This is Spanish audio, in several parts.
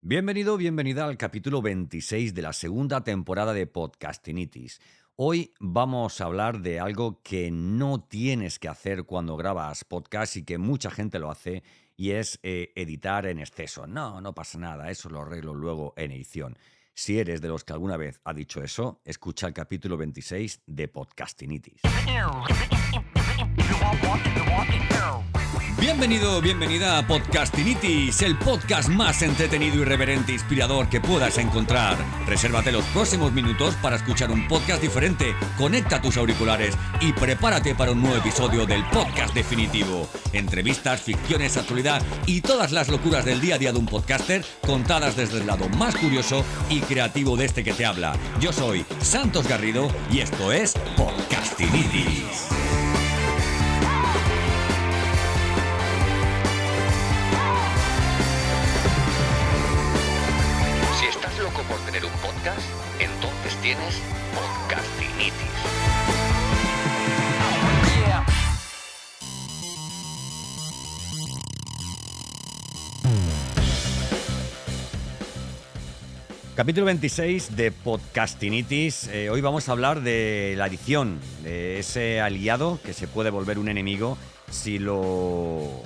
Bienvenido, bienvenida al capítulo 26 de la segunda temporada de Podcastinitis. Hoy vamos a hablar de algo que no tienes que hacer cuando grabas podcast y que mucha gente lo hace, y es editar en exceso. No pasa nada, eso lo arreglo luego en edición. Si eres de los que alguna vez ha dicho eso, escucha el capítulo 26 de Podcastinitis. Bienvenido, bienvenida a Podcastinitis, el podcast más entretenido, irreverente e inspirador que puedas encontrar. Resérvate los próximos minutos para escuchar un podcast diferente, conecta tus auriculares y prepárate para un nuevo episodio del podcast definitivo. Entrevistas, ficciones, actualidad y todas las locuras del día a día de un podcaster contadas desde el lado más curioso y creativo de este que te habla. Yo soy Santos Garrido y esto es Podcastinitis. Si estás loco por tener un podcast, entonces tienes Podcastinitis. Capítulo 26 de Podcastinitis. Hoy vamos a hablar de la edición, de ese aliado que se puede volver un enemigo si lo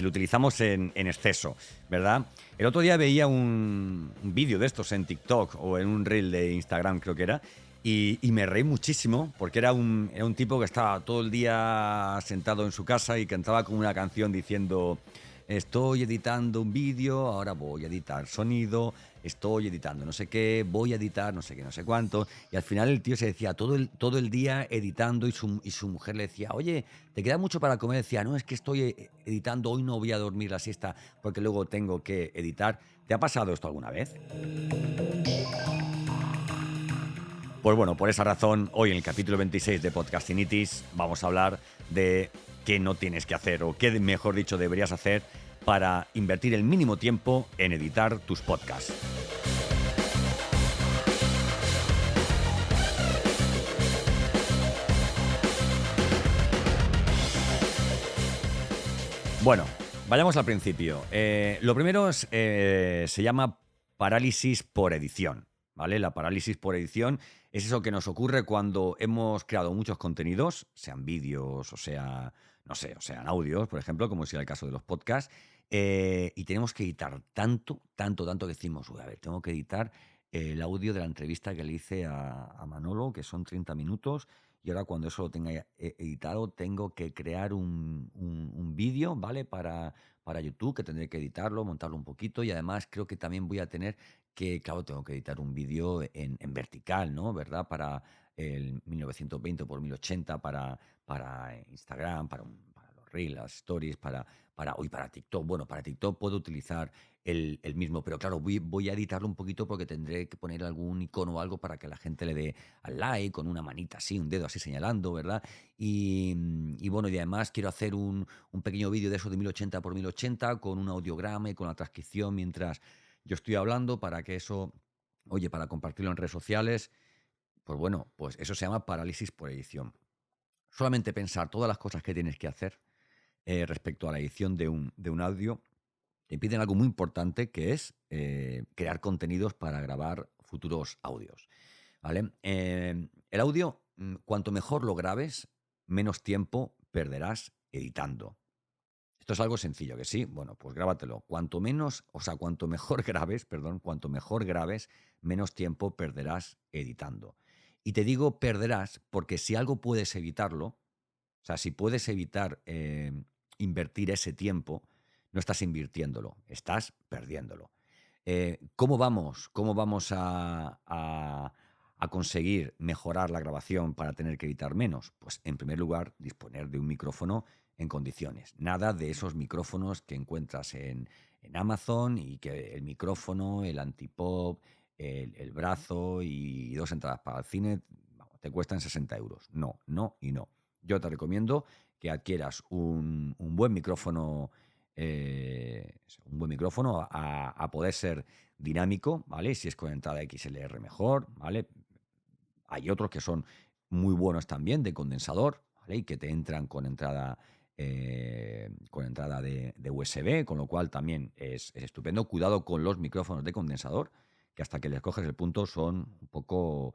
utilizamos en exceso, ¿verdad? El otro día veía un vídeo de estos en TikTok o en un reel de Instagram, creo que era, y me reí muchísimo porque era un tipo que estaba todo el día sentado en su casa y cantaba como una canción diciendo: estoy editando un vídeo, ahora voy a editar sonido, estoy editando no sé qué, voy a editar no sé qué, no sé cuánto. Y al final el tío se decía todo el día editando y su mujer le decía: oye, ¿te queda mucho para comer? Decía: no, es que estoy editando, hoy no voy a dormir la siesta porque luego tengo que editar. ¿Te ha pasado esto alguna vez? Pues bueno, por esa razón, hoy en el capítulo 26 de Podcastinitis vamos a hablar de qué no tienes que hacer, o qué, mejor dicho, deberías hacer para invertir el mínimo tiempo en editar tus podcasts. Bueno, vayamos al principio. Lo primero se llama parálisis por edición, ¿vale? La parálisis por edición es eso que nos ocurre cuando hemos creado muchos contenidos, sean vídeos o sea, no sé, o sean audios, por ejemplo, como es el caso de los podcasts, y tenemos que editar tanto que decimos: uy, a ver, tengo que editar el audio de la entrevista que le hice a Manolo, que son 30 minutos. Y ahora, cuando eso lo tenga editado, tengo que crear un vídeo, ¿vale? Para YouTube, que tendré que editarlo, montarlo un poquito. Y además creo que también voy a tener que, claro, tengo que editar un vídeo en vertical, ¿no? ¿Verdad? Para el 1920 por 1080, para Instagram, para los Reels, las Stories, para TikTok. Bueno, para TikTok puedo utilizar el mismo, pero claro, voy a editarlo un poquito porque tendré que poner algún icono o algo para que la gente le dé al like, con una manita así, un dedo así señalando, ¿verdad? Y bueno, y además quiero hacer un pequeño vídeo de eso de 1080 por 1080 con un audiograma y con la transcripción mientras yo estoy hablando, para que eso, oye, para compartirlo en redes sociales. Pues bueno, pues eso se llama parálisis por edición. Solamente pensar todas las cosas que tienes que hacer respecto a la edición de un audio te piden algo muy importante, que es crear contenidos para grabar futuros audios, ¿vale? El audio, cuanto mejor lo grabes, menos tiempo perderás editando. Esto es algo sencillo, ¿que sí? Bueno, pues grábatelo. Cuanto mejor grabes, perdón, cuanto mejor grabes, menos tiempo perderás editando. Y te digo perderás porque si algo puedes evitarlo, o sea, si puedes evitar invertir ese tiempo, no estás invirtiéndolo, estás perdiéndolo. ¿Cómo vamos a conseguir mejorar la grabación para tener que editar menos? Pues, en primer lugar, disponer de un micrófono en condiciones. Nada de esos micrófonos que encuentras en Amazon, y que el micrófono, el antipop, el brazo y 2 entradas para el cine, vamos, te cuestan 60 euros. No, no y no. Yo te recomiendo que adquieras un buen micrófono, a poder ser dinámico, ¿vale? Si es con entrada XLR, mejor, ¿vale? Hay otros que son muy buenos también, de condensador, ¿vale? Y que te entran con entrada con entrada de USB, con lo cual también es estupendo. Cuidado con los micrófonos de condensador, que hasta que les coges el punto son un poco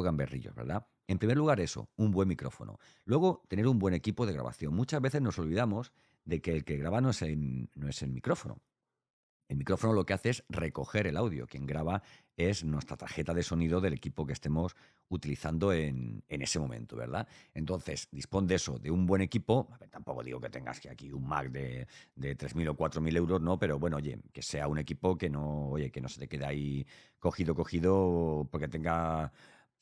gamberrillos, ¿verdad? En primer lugar eso, un buen micrófono. Luego, tener un buen equipo de grabación. Muchas veces nos olvidamos de que el que graba no es el micrófono. El micrófono lo que hace es recoger el audio. Quien graba es nuestra tarjeta de sonido del equipo que estemos utilizando en ese momento, ¿verdad? Entonces, dispón de eso, de un buen equipo. A ver, tampoco digo que tengas que aquí un Mac de 3.000 o 4.000 euros, ¿no? Pero bueno, oye, que sea un equipo que no se te quede ahí cogido, porque tenga...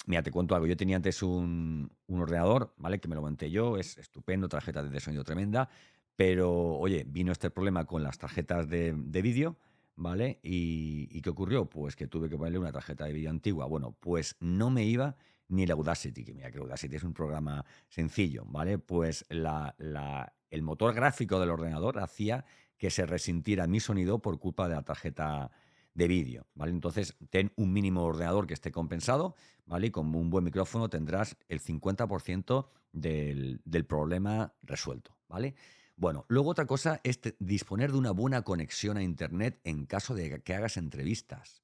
Mira, te cuento algo. Yo tenía antes un ordenador, ¿vale? Que me lo monté yo, es estupendo, tarjeta de sonido tremenda. Pero, oye, vino este problema con las tarjetas de vídeo, ¿vale? ¿Y qué ocurrió? Pues que tuve que ponerle una tarjeta de vídeo antigua. Bueno, pues no me iba ni la Audacity, que mira que Audacity es un programa sencillo, ¿vale? Pues el motor gráfico del ordenador hacía que se resintiera mi sonido por culpa de la tarjeta de vídeo, ¿vale? Entonces, ten un mínimo ordenador que esté compensado, ¿vale? Y con un buen micrófono tendrás el 50% del problema resuelto, ¿vale? Bueno, luego otra cosa es disponer de una buena conexión a Internet en caso de que hagas entrevistas.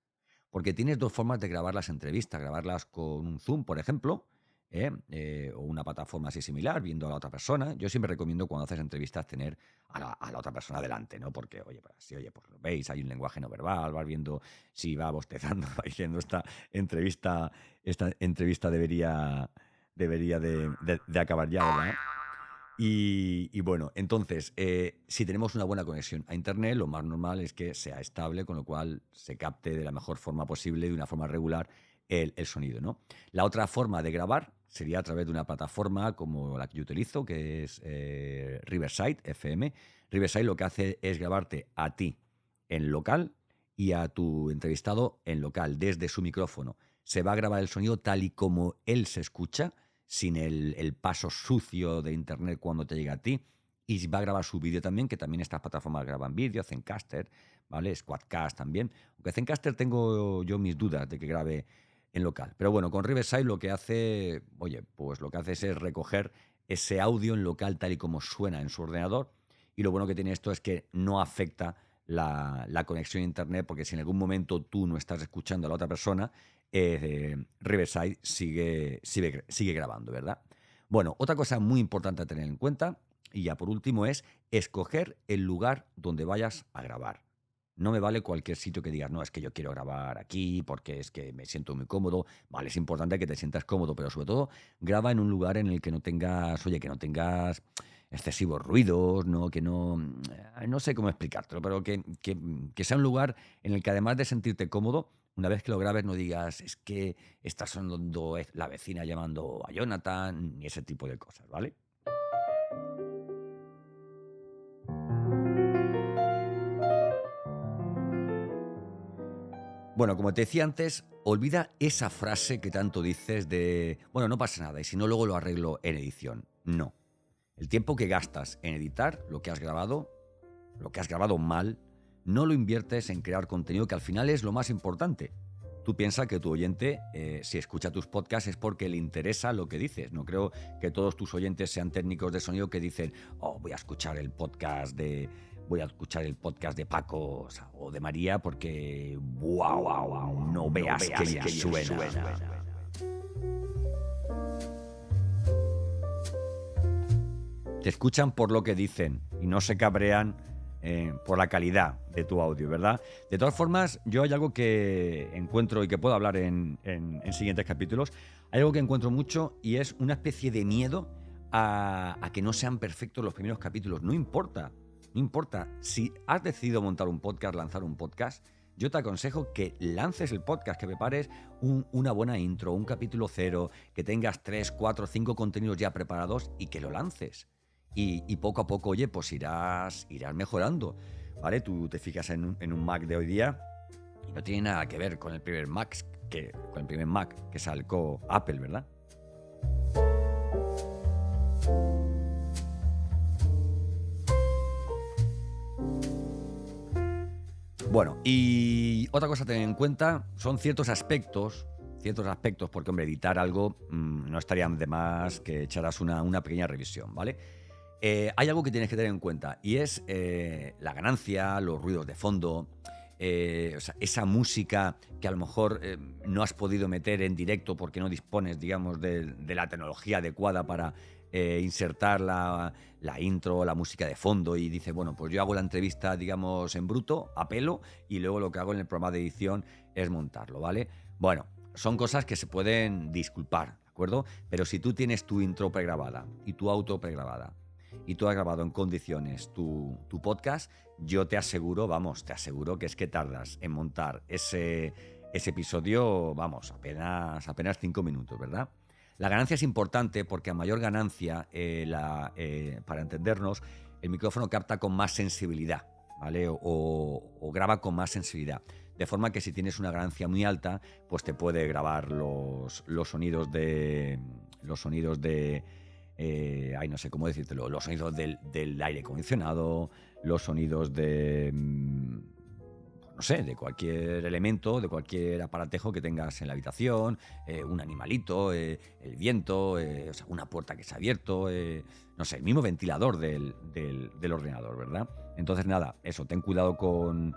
Porque tienes dos formas de grabar las entrevistas. Grabarlas con un Zoom, por ejemplo, o una plataforma así similar, viendo a la otra persona. Yo siempre recomiendo cuando haces entrevistas tener a la otra persona delante, ¿no? Porque, oye, pues así, oye, pues lo veis, hay un lenguaje no verbal, vas viendo si va bostezando, va diciendo esta entrevista debería de acabar ya, ¿verdad? Y bueno, entonces, si tenemos una buena conexión a Internet, lo más normal es que sea estable, con lo cual se capte de la mejor forma posible, de una forma regular, el sonido, ¿no? La otra forma de grabar sería a través de una plataforma como la que yo utilizo, que es Riverside FM. Riverside lo que hace es grabarte a ti en local y a tu entrevistado en local, desde su micrófono. Se va a grabar el sonido tal y como él se escucha, sin el paso sucio de Internet cuando te llega a ti. Y va a grabar su vídeo también, que también estas plataformas graban vídeo, Zencaster, ¿vale? Squadcast también. Aunque Zencaster tengo yo mis dudas de que grabe en local. Pero bueno, con Riverside lo que hace, oye, pues lo que hace es recoger ese audio en local tal y como suena en su ordenador. Y lo bueno que tiene esto es que no afecta la conexión a Internet, porque si en algún momento tú no estás escuchando a la otra persona, Riverside sigue grabando, ¿verdad? Bueno, otra cosa muy importante a tener en cuenta, y ya por último, es escoger el lugar donde vayas a grabar. No me vale cualquier sitio que digas, no, es que yo quiero grabar aquí porque es que me siento muy cómodo. Vale, es importante que te sientas cómodo, pero sobre todo graba en un lugar en el que no tengas, que no tengas excesivos ruidos, ¿no? Que no sé cómo explicártelo, pero que sea un lugar en el que además de sentirte cómodo, una vez que lo grabes no digas, es que está sonando la vecina llamando a Jonathan, ni ese tipo de cosas, ¿vale? Bueno, como te decía antes, olvida esa frase que tanto dices de, bueno, no pasa nada, y si no, luego lo arreglo en edición. No. El tiempo que gastas en editar lo que has grabado mal, no lo inviertes en crear contenido, que al final es lo más importante. Tú piensas que tu oyente, si escucha tus podcasts, es porque le interesa lo que dices. No creo que todos tus oyentes sean técnicos de sonido que dicen, voy a escuchar el podcast de Paco o de María porque, wow, no veas que bien suena. Te escuchan por lo que dicen y no se cabrean por la calidad de tu audio, ¿verdad? De todas formas, yo hay algo que encuentro y que puedo hablar en siguientes capítulos, hay algo que encuentro mucho y es una especie de miedo a que no sean perfectos los primeros capítulos. No importa. Si has decidido montar un podcast, lanzar un podcast, yo te aconsejo que lances el podcast, que prepares una buena intro, un capítulo 0, que tengas 3, 4, 5 contenidos ya preparados y que lo lances. Y poco a poco, oye, pues irás mejorando, ¿vale? Tú te fijas en un Mac de hoy día y no tiene nada que ver con el primer Mac que sacó Apple, ¿verdad? Bueno, y otra cosa a tener en cuenta son ciertos aspectos, porque, hombre, editar algo no estaría de más que echaras una pequeña revisión, ¿vale? hay algo que tienes que tener en cuenta y es la ganancia, los ruidos de fondo, o sea, esa música que a lo mejor no has podido meter en directo porque no dispones, digamos, de la tecnología adecuada para insertar la intro, la música de fondo y dices, bueno, pues yo hago la entrevista, digamos, en bruto, a pelo, y luego lo que hago en el programa de edición es montarlo, ¿vale? Bueno, son cosas que se pueden disculpar, ¿de acuerdo? Pero si tú tienes tu intro pregrabada y tu auto pregrabada y tú has grabado en condiciones tu podcast, yo te aseguro que es que tardas en montar ese episodio, vamos, apenas 5 minutos, ¿verdad? La ganancia es importante porque a mayor ganancia, para entendernos, el micrófono capta con más sensibilidad, ¿vale? O graba con más sensibilidad. De forma que si tienes una ganancia muy alta, pues te puede grabar los sonidos de... ay, no sé cómo decírtelo, los sonidos del aire acondicionado, los sonidos de, no sé, de cualquier elemento, de cualquier aparatejo que tengas en la habitación, un animalito, el viento, o sea, una puerta que se ha abierto, no sé, el mismo ventilador del ordenador, ¿verdad? Entonces, nada, eso, ten cuidado con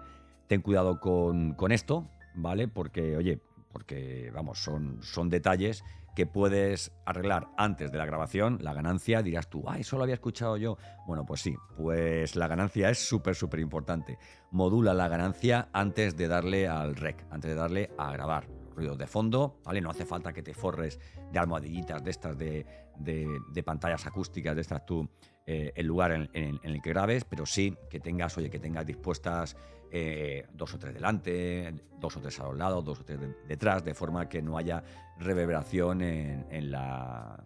esto, ¿vale? Porque, vamos, son detalles que puedes arreglar antes de la grabación. La ganancia, dirás tú, eso lo había escuchado yo. Bueno, pues sí, pues la ganancia es súper importante. Modula la ganancia antes de darle al rec, antes de darle a grabar. Ruidos de fondo, ¿vale? No hace falta que te forres de almohadillitas de estas, de pantallas acústicas de estas tú, el lugar en el que grabes, pero sí que tengas dispuestas 2 o 3 delante, 2 o 3 a los lados, 2 o 3 detrás, de forma que no haya reverberación en la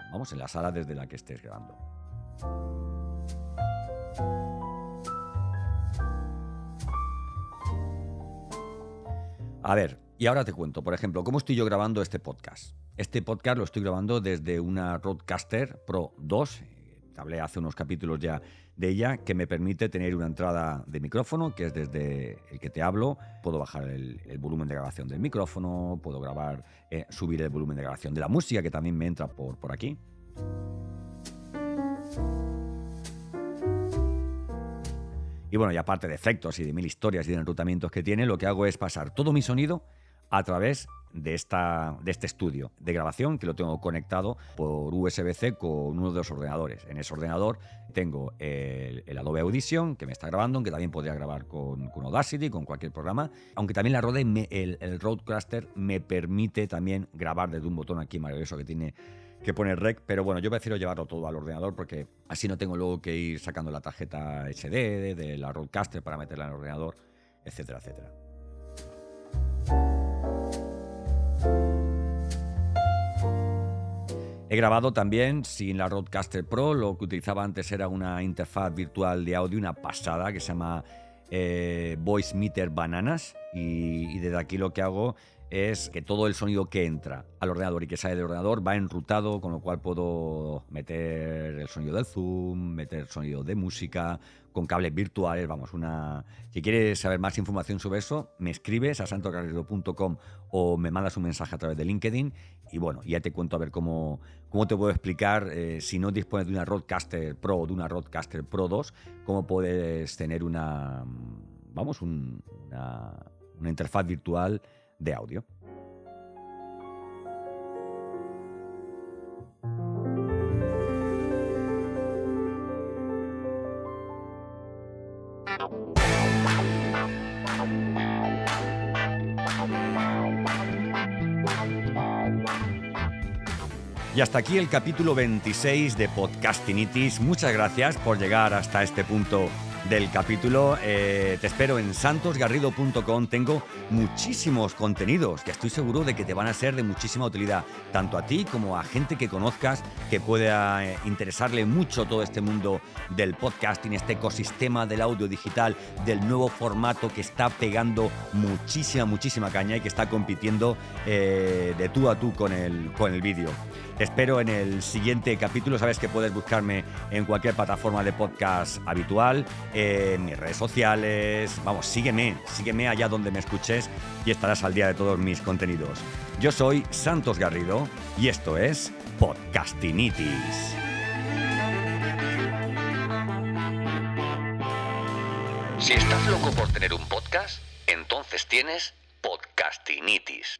sala desde la que estés grabando. A ver, y ahora te cuento, por ejemplo, cómo estoy yo grabando este podcast. Este podcast lo estoy grabando desde una Rodecaster Pro 2. Te hablé hace unos capítulos ya de ella, que me permite tener una entrada de micrófono, que es desde el que te hablo. Puedo bajar el volumen de grabación del micrófono, puedo subir el volumen de grabación de la música, que también me entra por aquí. Y bueno, y aparte de efectos y de 1000 historias y de enrutamientos que tiene, lo que hago es pasar todo mi sonido a través de este estudio de grabación, que lo tengo conectado por USB-C con uno de los ordenadores. En ese ordenador tengo el Adobe Audition, que me está grabando, aunque también podría grabar con Audacity, con cualquier programa. Aunque también el Rodecaster me permite también grabar desde un botón aquí maravilloso que tiene que poner rec, pero bueno, yo prefiero llevarlo todo al ordenador porque así no tengo luego que ir sacando la tarjeta SD de la Rodecaster para meterla en el ordenador, etcétera, etcétera. He grabado también sin la Rodecaster Pro. Lo que utilizaba antes era una interfaz virtual de audio, una pasada, que se llama Voice Meter Bananas, y desde aquí lo que hago es que todo el sonido que entra al ordenador y que sale del ordenador va enrutado, con lo cual puedo meter el sonido del Zoom, meter sonido de música, con cables virtuales, Si quieres saber más información sobre eso, me escribes a santosgarrido.com o me mandas un mensaje a través de LinkedIn y bueno, ya te cuento a ver cómo te puedo explicar, si no dispones de una Rodecaster Pro o de una Rodecaster Pro 2, cómo puedes tener una interfaz virtual de audio. Y hasta aquí el capítulo 26 de Podcastinitis. Muchas gracias por llegar hasta este punto del capítulo. Te espero en santosgarrido.com. Tengo muchísimos contenidos que estoy seguro de que te van a ser de muchísima utilidad, tanto a ti como a gente que conozcas que pueda interesarle mucho todo este mundo del podcasting, este ecosistema del audio digital, del nuevo formato que está pegando muchísima caña y que está compitiendo de tú a tú con el vídeo. Te espero en el siguiente capítulo. Sabes que puedes buscarme en cualquier plataforma de podcast habitual, en mis redes sociales. Sígueme allá donde me escuches y estarás al día de todos mis contenidos. Yo soy Santos Garrido y esto es Podcastinitis. Si estás loco por tener un podcast, entonces tienes podcastinitis.